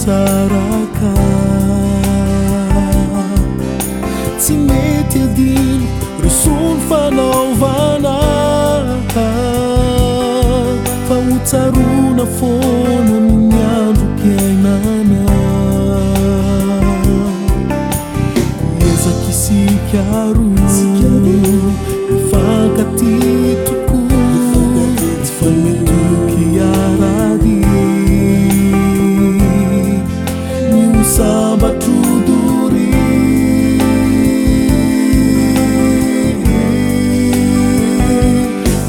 saraka tsy mety adino resony fanaovana fa hotsarona foana amin'ny androm-piainana ezaka isika roa mifankaty tokoa tsy fanetoky arady ny sambatro dory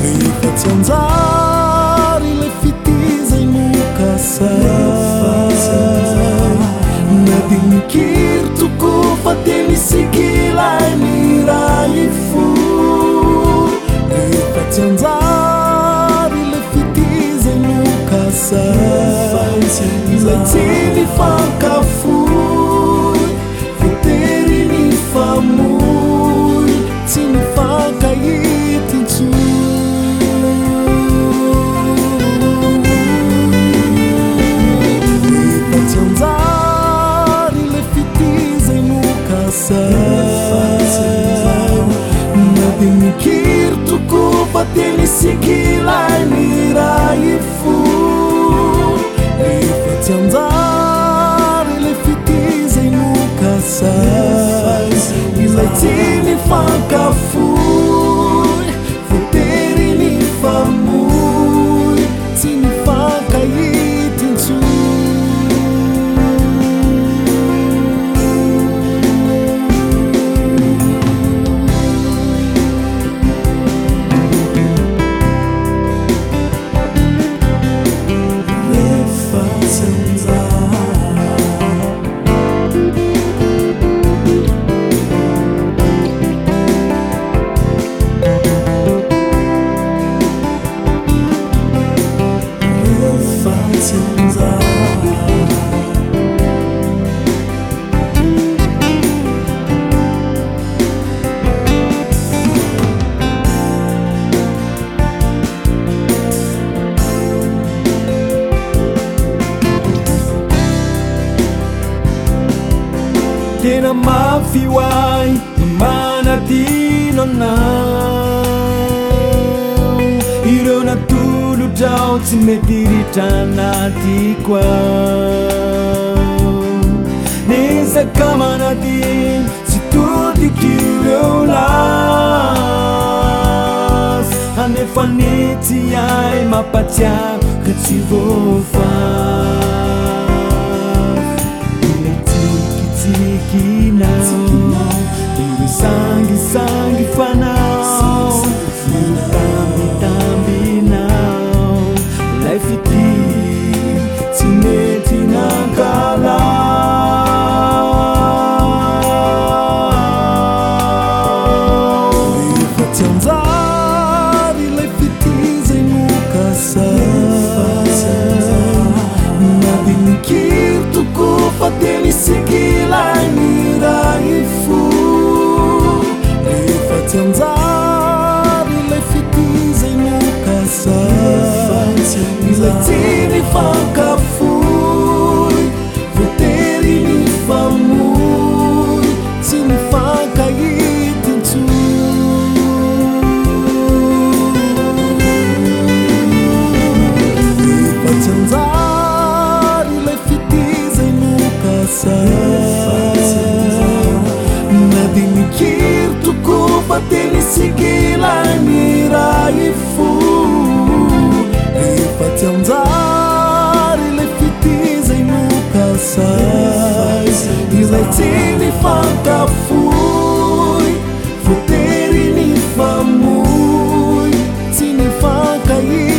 rehefa tsy anjary le fitizay mokasa na de mikiry tokoa fa de misikilay miray fo rehefa tsy anjary le fitizay mokasa ilay tsy mifankafoy votery ny famoy tsy mifankahity intsony rehefa tsy anjary le fitizay mokasa na de mikiry tokoa fa de misikilay miray fo rehefa tsy anjary le fitizay mokasa ilay tsy mifankafoy votery ny famoy tsy mifankahity intsony tena mafy hoay manadino anao ireo natolo-drao tsy mety ritra anatiko ao nisaka manadino sy todik'ireo lasy anefa nitsy ay mampatsiaro ka tsy voafafy kinao iri sangisangy fanao mitambitambinao lay fity tsy mety nankalao rehefa tsy anjary lay fitizay mokasa na de mikiry tokoa fa de misikilay miray fo rehefa tsy anjary lay fitizay mokasa ilay tsy mifankafoy votery ny famoy tsy mifankahity intsony rehefa tsy anjary lay fitizay mokasa na de mikiry tokoa fa de misikilay miray fo rehefa tsy anjary lay fitizay mokasa ilay tsy mifankafoy votery ny famoy tsy mifankahity